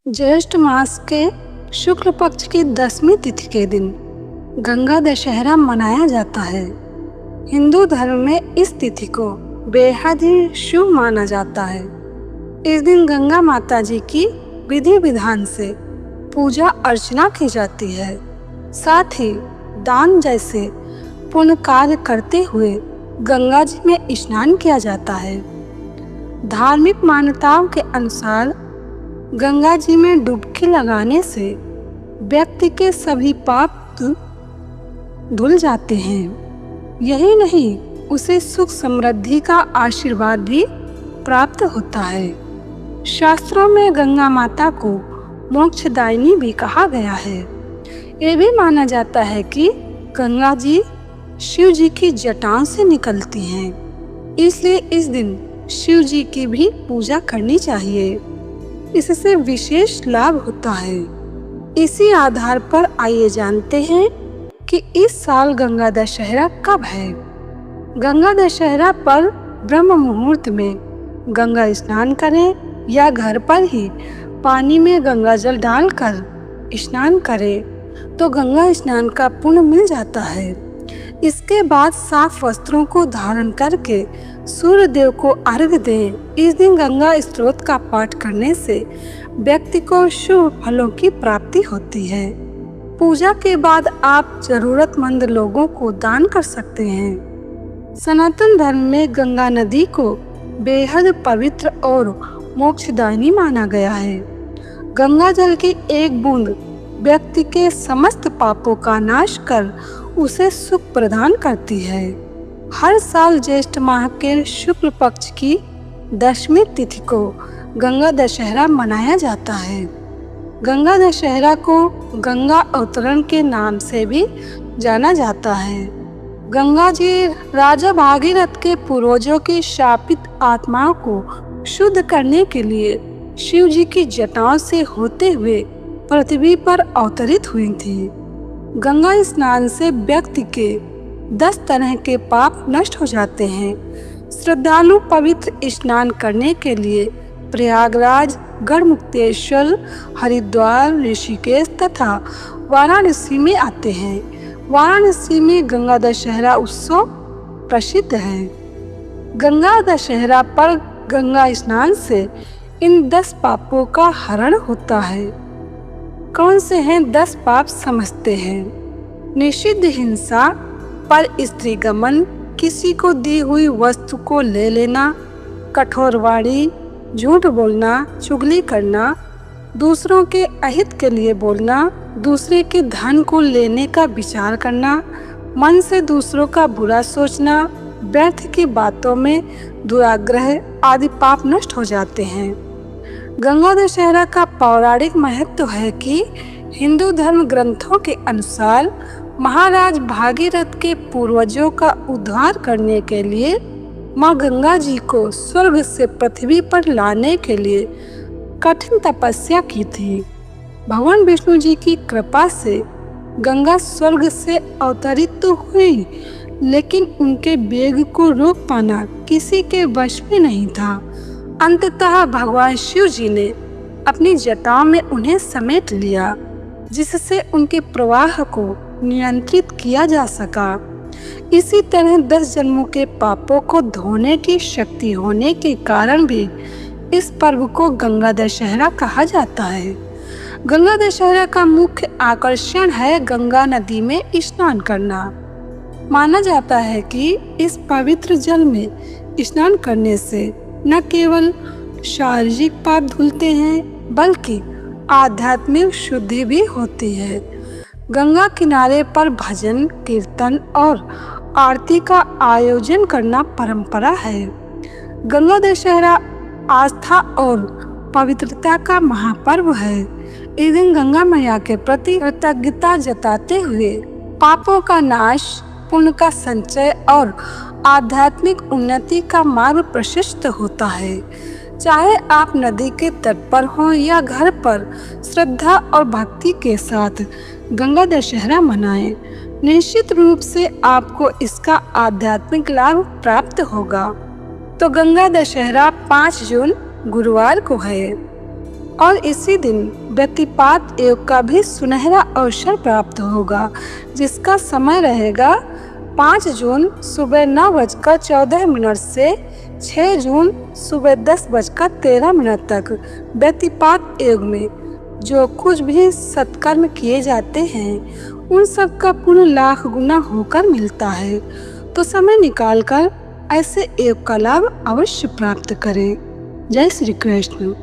ज्येष्ठ मास के शुक्ल पक्ष की 10वीं तिथि के दिन गंगा दशहरा मनाया जाता है। हिंदू धर्म में इस तिथि को बेहद ही शुभ माना जाता है। इस दिन गंगा माता जी की विधि विधान से पूजा अर्चना की जाती है। साथ ही दान जैसे पुण्य कार्य करते हुए गंगा जी में स्नान किया जाता है। धार्मिक मान्यताओं के अनुसार गंगा जी में डुबकी लगाने से व्यक्ति के सभी पाप धुल जाते हैं। यही नहीं, उसे सुख समृद्धि का आशीर्वाद भी प्राप्त होता है। शास्त्रों में गंगा माता को मोक्षदायिनी भी कहा गया है। ये भी माना जाता है कि गंगा जी शिव जी की जटाओं से निकलती हैं, इसलिए इस दिन शिव जी की भी पूजा करनी चाहिए। इससे विशेष लाभ होता है। इसी आधार पर आइए जानते हैं कि इस साल गंगा दशहरा कब है। गंगा दशहरा पर ब्रह्म मुहूर्त में गंगा स्नान करें या घर पर ही पानी में गंगा जल डालकर स्नान करें तो गंगा स्नान का पुण्य मिल जाता है। इसके बाद साफ वस्त्रों को धारण करके सूर्य देव को अर्घ्य दें। इस दिन गंगा स्तोत्र का पाठ करने से व्यक्ति को शुभ फलों की प्राप्ति होती है। पूजा के बाद आप जरूरतमंद लोगों को दान कर सकते हैं। सनातन धर्म में गंगा नदी को बेहद पवित्र और मोक्षदायिनी माना गया है। गंगा जल की एक बूंद व्यक्ति के समस्त पापों का नाश कर उसे सुख प्रदान करती है। हर साल ज्येष्ठ माह के शुक्ल पक्ष की 10वीं तिथि को गंगा दशहरा मनाया जाता है। गंगा दशहरा को गंगा अवतरण के नाम से भी जाना जाता है। गंगा जी राजा भागीरथ के पूर्वजों की शापित आत्माओं को शुद्ध करने के लिए शिव जी की जटाओं से होते हुए पृथ्वी पर अवतरित हुई थी। गंगा स्नान से व्यक्ति के 10 तरह के पाप नष्ट हो जाते हैं। श्रद्धालु पवित्र स्नान करने के लिए प्रयागराज, गढ़मुक्तेश्वर, हरिद्वार, ऋषिकेश तथा वाराणसी में आते हैं। वाराणसी में गंगा दशहरा उत्सव प्रसिद्ध है। गंगा दशहरा पर गंगा स्नान से इन 10 पापों का हरण होता है। कौन से हैं 10 पाप समझते हैं। निषिद्ध हिंसा, पर स्त्री गमन, किसी को दी हुई वस्तु को ले लेना, कठोर वाणी, झूठ बोलना, चुगली करना, दूसरों के अहित के लिए बोलना, दूसरे के धन को लेने का विचार करना, मन से दूसरों का बुरा सोचना, व्यर्थ की बातों में दुराग्रह आदि पाप नष्ट हो जाते हैं। गंगा दशहरा का पौराणिक महत्व है कि हिंदू धर्म ग्रंथों के अनुसार महाराज भागीरथ के पूर्वजों का उद्धार करने के लिए माँ गंगा जी को स्वर्ग से पृथ्वी पर लाने के लिए कठिन तपस्या की थी। भगवान विष्णु जी की कृपा से गंगा स्वर्ग से अवतरित तो हुई, लेकिन उनके वेग को रोक पाना किसी के वश में नहीं था। अंततः भगवान शिव जी ने अपनी जटाओं में उन्हें समेट लिया, जिससे उनके प्रवाह को नियंत्रित किया जा सका। इसी तरह 10 जन्मों के पापों को धोने की शक्ति होने के कारण भी इस पर्व को गंगा दशहरा कहा जाता है। गंगा दशहरा का मुख्य आकर्षण है गंगा नदी में स्नान करना। माना जाता है कि इस पवित्र जल में स्नान करने से न केवल शारीरिक पाप धुलते हैं, बल्कि आध्यात्मिक शुद्धि भी होती है। गंगा किनारे पर भजन, कीर्तन और आरती का आयोजन करना परंपरा है। गंगा दशहरा आस्था और पवित्रता का महापर्व है। इस दिन गंगा मैया के प्रति कृतज्ञता जताते हुए पापों का नाश, पुण्य का संचय और आध्यात्मिक उन्नति का मार्ग प्रशस्त होता है। चाहे आप नदी के तट पर हों या घर पर श्रद्धा और भक्ति के साथ गंगा दशहरा मनाएं, निश्चित रूप से आपको इसका आध्यात्मिक लाभ प्राप्त होगा। तो गंगा दशहरा 5 जून गुरुवार को है। और इसी दिन व्यतिपात योग का भी सुनहरा अवसर प्राप्त होगा, जिसका समय रहेगा 5 जून सुबह 9:14 से 6 जून सुबह 10:13 तक। व्यतिपात योग में जो कुछ भी सत्कर्म किए जाते हैं उन सब का पुण्य लाख गुना होकर मिलता है। तो समय निकालकर ऐसे योग का लाभ अवश्य प्राप्त करें। जय श्री कृष्ण।